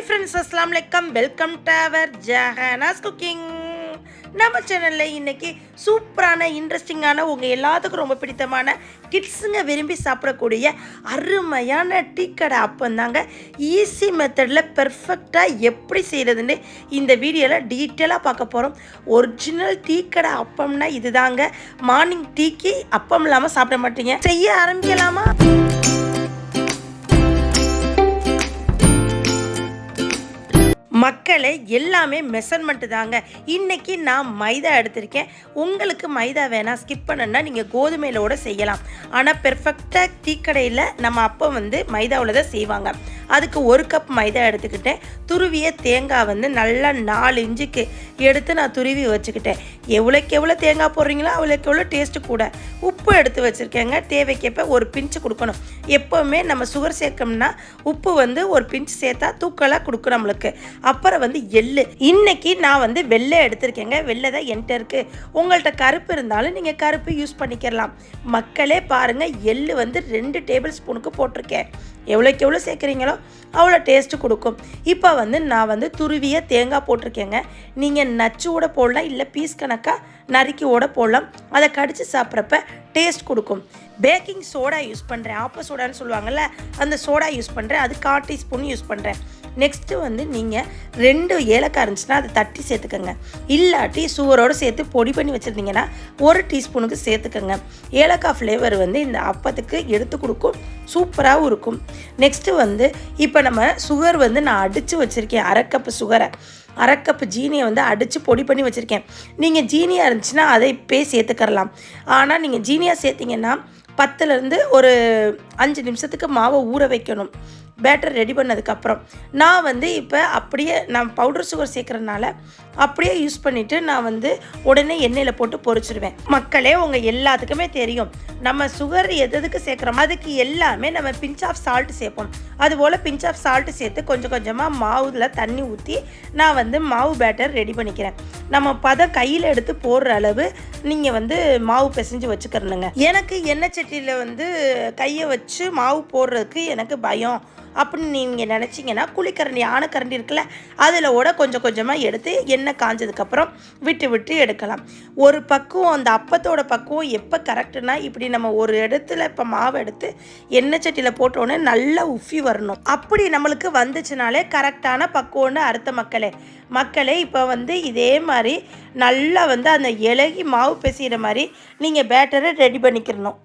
Hi friends, அஸ்ஸலாமு அலைக்கும். Welcome to our Jahana's cooking. நம்ம சேனலில் இன்றைக்கி சூப்பரான இன்ட்ரெஸ்டிங்கான உங்கள் எல்லாத்துக்கும் ரொம்ப பிடித்தமான கிட்ஸுங்க விரும்பி சாப்பிடக்கூடிய அருமையான டீ கடை அப்பம் தாங்க. ஈஸி மெத்தடில் பெர்ஃபெக்டாக எப்படி செய்கிறதுன்னு இந்த வீடியோவில் டீட்டெயிலாக பார்க்க போகிறோம். ஒரிஜினல் டீ கடை அப்பம்னா இது தாங்க. மார்னிங் டீக்கு அப்பம் இல்லாமல் சாப்பிட மாட்டீங்க. செய்ய ஆரம்பிக்கலாமா? மக்களே, எல்லாமே மெஷர்மெண்ட்டு தாங்க. இன்றைக்கி நான் மைதா எடுத்திருக்கேன். உங்களுக்கு மைதா வேணாம், ஸ்கிப் பண்ணணுன்னா நீங்கள் கோதுமையிலோடு செய்யலாம். ஆனால் பெர்ஃபெக்டாக டீக்கடையில் நம்ம அப்போ மைதாவில் தான் செய்வாங்க. அதுக்கு 1 கப் மைதா எடுத்துக்கிட்டேன். துருவிய தேங்காய் நல்லா 4 இன்ச்சுக்கு எடுத்து நான் துருவி வச்சுக்கிட்டேன். எவ்வளோக்கு எவ்வளோ தேங்காய் போடுறீங்களோ அவ்வளோக்கு எவ்வளோ டேஸ்ட்டு கூட. உப்பு எடுத்து வச்சுருக்கேங்க. தேவைக்கேற்ப ஒரு பிஞ்சு கொடுக்கணும். எப்போவுமே நம்ம சுகர் சேர்க்கணும்னா உப்பு ஒரு பிஞ்சு சேர்த்தா தூக்கலாக கொடுக்கும் நம்மளுக்கு. அப்புறம் எள்ளு. இன்னைக்கு நான் வெள்ளை எடுத்திருக்கேங்க. வெள்ளை தான் என்கிட்ட இருக்குது. உங்கள்கிட்ட கருப்பு இருந்தாலும் நீங்கள் கருப்பு யூஸ் பண்ணிக்கலாம். மக்களே பாருங்கள், எள்ளு 2 டேபிள் ஸ்பூனுக்கு போட்டிருக்கேன். எவ்வளோக்கு எவ்வளோ சேர்க்குறீங்களோ அவ்வளோ டேஸ்ட்டு கொடுக்கும். இப்போ நான் துருவிய தேங்காய் போட்டிருக்கேங்க. நீங்கள் நச்சோட போடலாம், இல்லை பீஸ் கணக்காக நறுக்கியோட போடலாம். அதை கடித்து சாப்பிட்றப்ப டேஸ்ட் கொடுக்கும். பேக்கிங் சோடா யூஸ் பண்ணுறேன். ஆப்ப சோடான்னு சொல்லுவாங்கள்ல, அந்த சோடா யூஸ் பண்ணுறேன். அது 1/4 டீஸ்பூன் யூஸ் பண்ணுறேன். நெக்ஸ்ட்டு நீங்கள் 2 ஏலக்காய் இருந்துச்சுன்னா அதை தட்டி சேர்த்துக்கோங்க. இல்லாட்டி சுகரோடு சேர்த்து பொடி பண்ணி வச்சுருந்தீங்கன்னா 1 டீஸ்பூனுக்கு சேர்த்துக்கோங்க. ஏலக்காய் ஃப்ளேவர் இந்த அப்பத்துக்கு எடுத்து கொடுக்கும். சூப்பராகவும் இருக்கும். நெக்ஸ்ட்டு இப்போ நம்ம சுகர் நான் அடித்து வச்சுருக்கேன். 1/2 கப்பு சுகரை, 1/2 கப்பு ஜீனியை அடித்து பொடி பண்ணி வச்சுருக்கேன். நீங்கள் ஜீனியாக இருந்துச்சுன்னா அதை இப்போயே சேர்த்துக்கரலாம். ஆனால் நீங்கள் ஜீனியாக சேர்த்திங்கன்னா 10லேருந்து ஒரு 5 நிமிஷத்துக்கு மாவை ஊற வைக்கணும். பேட்டர் ரெடி பண்ணதுக்கப்புறம் நான் இப்போ அப்படியே நான் பவுடர் சுகர் சேர்க்குறதுனால அப்படியே யூஸ் பண்ணிவிட்டு நான் உடனே எண்ணெயில் போட்டு பொரிச்சிடுவேன். மக்களே, உங்கள் எல்லாத்துக்குமே தெரியும் நம்ம சுகர் எதுக்கு சேர்க்குறோம், அதுக்கு எல்லாமே நம்ம பிஞ்ச் ஆஃப் சால்ட்டு சேர்ப்போம். அதுபோல் பிஞ்ச் ஆஃப் சால்ட்டு சேர்த்து கொஞ்சம் கொஞ்சமாக மாவுல தண்ணி ஊற்றி நான் மாவு பேட்டர் ரெடி பண்ணிக்கிறேன். நம்ம பதம் கையில் எடுத்து போடுற அளவு நீங்கள் மாவு பிசைஞ்சு வச்சுக்கிறணுங்க. எனக்கு எண்ணெய் சட்டியில் கையை வச்சு மாவு போடுறதுக்கு எனக்கு பயம் அப்படின்னு நீங்கள் நினச்சிங்கன்னா குழிக்கரண்டி, ஆனைக்கரண்டி இருக்குல்ல, அதில் கொஞ்சம் கொஞ்சமாக எடுத்து எண்ணெய் காஞ்சதுக்கப்புறம் விட்டு எடுக்கலாம். ஒரு பக்குவம், அந்த அப்பத்தோட பக்குவம் எப்போ கரெக்டுனா, இப்படி நம்ம ஒரு இடத்துல இப்போ மாவு எடுத்து எண்ணெய் சட்டியில் போட்டோன்னே நல்லா உஃபி வரணும். அப்படி நம்மளுக்கு வந்துச்சுனாலே கரெக்டான பக்குவம்னு அர்த்த. மக்களே இப்போ இதே மாதிரி நல்லா அந்த இலகி மாவு பிசைகிற மாதிரி நீங்கள் பேட்டரை ரெடி பண்ணிக்கிறணும்.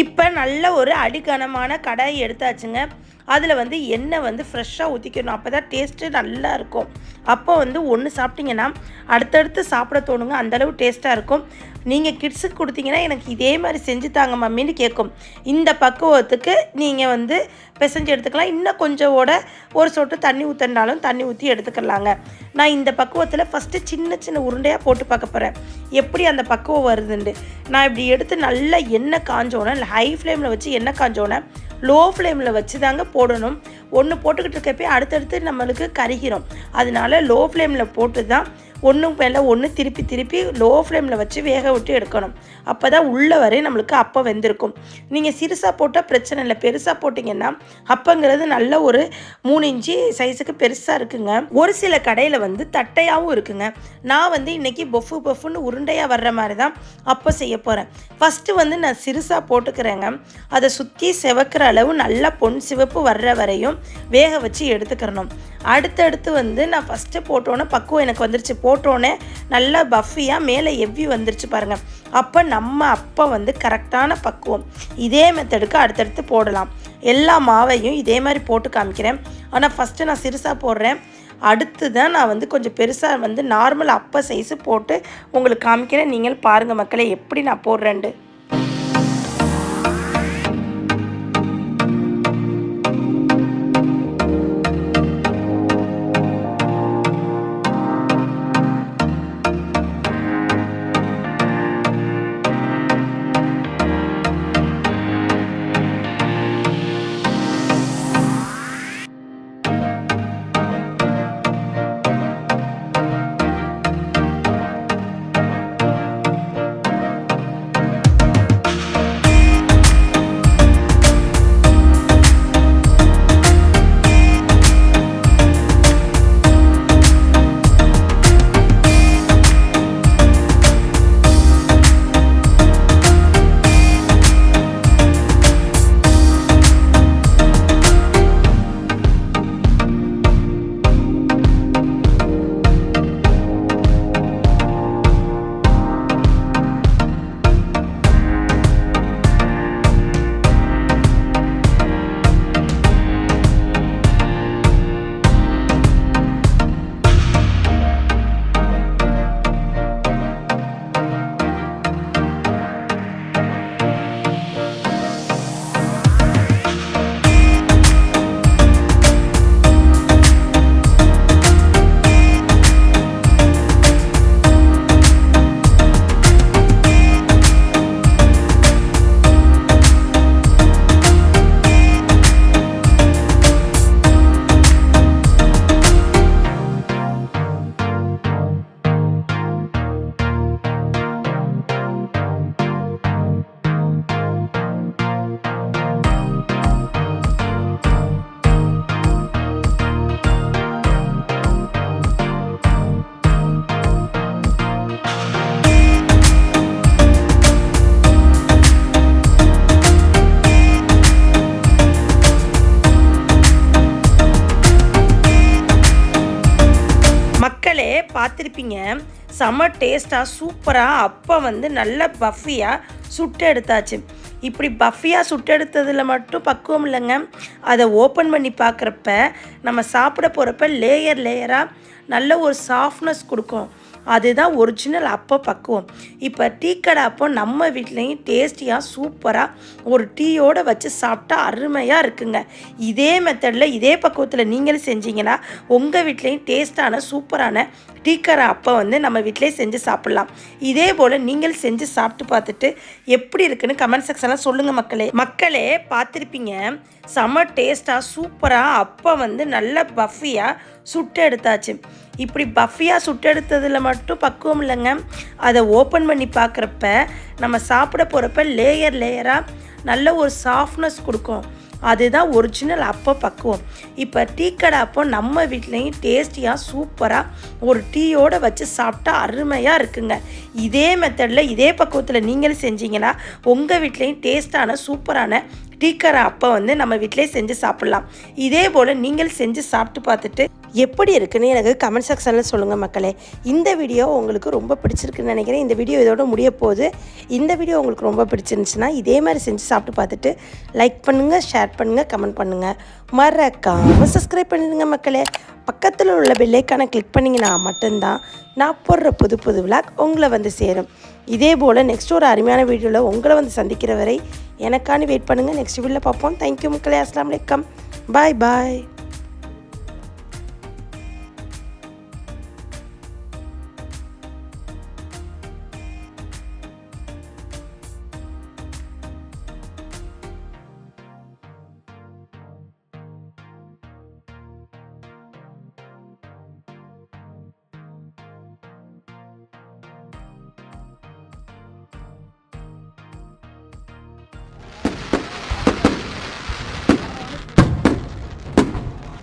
இப்போ நல்ல ஒரு அடிக்கனமான கடாய் எடுத்தாச்சுங்க. அதில் எண்ணெய் ஃப்ரெஷ்ஷாக ஊற்றிக்கணும். அப்போ தான் டேஸ்ட்டு நல்லா இருக்கும். அப்போ ஒன்று சாப்பிட்டிங்கன்னா அடுத்தடுத்து சாப்பிட தோணுங்க. அந்தளவு டேஸ்ட்டாக இருக்கும். நீங்கள் கிட்ஸுக்கு கொடுத்தீங்கன்னா எனக்கு இதே மாதிரி செஞ்சு தாங்க மம்மின்னு கேட்கும். இந்த பக்குவத்துக்கு நீங்கள் பிசைஞ்சு எடுத்துக்கலாம். இன்னும் கொஞ்சம் ஒரு சொட்டு தண்ணி ஊற்றினாலும் தண்ணி ஊற்றி எடுத்துக்கலாங்க. நான் இந்த பக்குவத்தில் ஃபஸ்ட்டு சின்ன சின்ன உருண்டையாக போட்டு பார்க்க போகிறேன் எப்படி அந்த பக்குவம் வருதுண்டு. நான் இப்படி எடுத்து நல்லா எண்ணெய் காஞ்சோன்னே, ஹை ஃப்ளேமில் வச்சு எண்ணெய் காஞ்சோன்னே லோ ஃப்ளேமில் வச்சு தாங்க போடணும். ஒன்று போட்டுக்கிட்டு இருக்கப்பே அடுத்தடுத்து நம்மளுக்கு கருகிறோம். அதனால லோ ஃப்ளேமில் போட்டு தான் ஒன்றும் மேலே ஒன்று திருப்பி லோ ஃப்ளேமில் வச்சு வேக விட்டு எடுக்கணும். அப்போ தான் உள்ளே வரை நம்மளுக்கு அப்பம் வெந்திருக்கும். நீங்கள் சிறுசாக போட்டால் பிரச்சனை இல்லை. பெருசாக போட்டிங்கன்னா அப்பங்கிறது நல்ல ஒரு 3 இன்ச்சு சைஸுக்கு பெருசாக இருக்குங்க. ஒரு சில கடையில் தட்டையாகவும் இருக்குங்க. நான் இன்றைக்கி பொஃப்னு உருண்டையாக வர்ற மாதிரி தான் அப்பம் செய்ய போகிறேன். ஃபஸ்ட்டு நான் சிறுசாக போட்டுக்கிறேங்க. அதை சுற்றி செவக்கிற அளவு நல்லா பொன் சிவப்பு வர்ற வரையும் வேக வச்சு எடுத்துக்கிறணும். அடுத்தடுத்து நான் ஃபஸ்ட்டு போட்டோன்னே பக்குவம் எனக்கு வந்துருச்சு. போட்டோன்னே நல்லா பஃபியாக மேலே எவ்வி வந்துருச்சு பாருங்கள். அப்போ நம்ம அப்போ கரெக்டான பக்குவம். இதே மெத்தடுக்கு அடுத்தடுத்து போடலாம். எல்லா மாவையும் இதே மாதிரி போட்டு காமிக்கிறேன். ஆனால் ஃபஸ்ட்டு நான் சிறுசாக போடுறேன். அடுத்து தான் நான் கொஞ்சம் பெருசாக நார்மல் அப்ப சைஸு போட்டு உங்களுக்கு காமிக்கிறேன். நீங்கள் பாருங்கள் மக்களே எப்படி நான் போடுறேன்ட்டு. மக்களே பார்த்துருப்பீங்க, செம டேஸ்ட்டாக சூப்பராக அப்போ வந்து நல்ல பஃபியாக சுட்டு எடுத்தாச்சு. இப்படி பஃபியாக சுட்டெடுத்ததில் மட்டும் பக்குவம் இல்லைங்க, அதை ஓப்பன் பண்ணி பார்க்குறப்ப நம்ம சாப்பிட போகிறப்ப லேயர் லேயராக நல்ல ஒரு சாஃப்ட்னஸ் கொடுக்கும். அதுதான் ஒரிஜினல் அப்போ பக்குவம். இப்போ டீ கடை அப்போ நம்ம வீட்லேயும் டேஸ்டியாக சூப்பராக ஒரு டீயோடு வச்சு சாப்பிட்டா அருமையாக இருக்குங்க. இதே மெத்தடில் இதே பக்குவத்தில் நீங்களும் செஞ்சீங்கன்னா உங்கள் வீட்லேயும் டேஸ்ட்டான சூப்பரான டீ கடை அப்போ வந்து நம்ம வீட்டிலே செஞ்சு சாப்பிட்லாம். இதே போல் நீங்கள் செஞ்சு சாப்பிட்டு பார்த்துட்டு எப்படி இருக்குன்னு கமெண்ட் செக்ஷனில் சொல்லுங்கள் மக்களே பார்த்துருப்பீங்க, செம டேஸ்ட்டாக சூப்பராக அப்போ வந்து நல்ல பஃபியாக சுட்டு எடுத்தாச்சு. இப்படி பஃபியாக சுட்டெடுத்ததில் மட்டும் பக்குவம் இல்லைங்க, அதை ஓப்பன் பண்ணி பார்க்குறப்ப நம்ம சாப்பிட போகிறப்ப லேயர் லேயராக நல்ல ஒரு சாஃப்ட்னஸ் கொடுக்கும். அதுதான் ஒரிஜினல் அப்போ பக்குவம். இப்போ டீ கடை அப்போ நம்ம வீட்லேயும் டேஸ்டியாக சூப்பராக ஒரு டீயோடு வச்சு சாப்பிட்டா அருமையாக இருக்குங்க. இதே மெத்தடில் இதே பக்குவத்தில் நீங்களும் செஞ்சீங்கன்னா உங்கள் வீட்லேயும் டேஸ்ட்டான சூப்பரான டீ கடை அப்போ வந்து நம்ம வீட்டிலே செஞ்சு சாப்பிட்லாம். இதே போல் நீங்கள் செஞ்சு சாப்பிட்டு பார்த்துட்டு எப்படி இருக்குன்னு எனக்கு கமெண்ட் செக்ஷனில் சொல்லுங்கள் மக்களே. இந்த வீடியோ உங்களுக்கு ரொம்ப பிடிச்சிருக்குன்னு நினைக்கிறேன். இந்த வீடியோ இதோட முடிய போகுது. இந்த வீடியோ உங்களுக்கு ரொம்ப பிடிச்சிருந்துச்சுன்னா இதே மாதிரி செஞ்சு சாப்பிட்டு பார்த்துட்டு லைக் பண்ணுங்கள், ஷேர் பண்ணுங்கள், கமெண்ட் பண்ணுங்கள். மறக்காமல் சப்ஸ்கிரைப் பண்ணிடுங்க மக்களே. பக்கத்தில் உள்ள பெல்லைக்கான கிளிக் பண்ணிங்கன்னா மட்டும்தான் நான் போடுற புது புது விளாக் உங்களை வந்து சேரும். இதே போல் நெக்ஸ்ட் ஒரு அருமையான வீடியோவில் உங்களை வந்து சந்திக்கிற வரை எனக்கான வெயிட் பண்ணுங்கள். நெக்ஸ்ட் வீடியோவில் பார்ப்போம். தேங்க்யூ மக்களே. அஸ்ஸலாமு அலைக்கும். பாய் பாய்.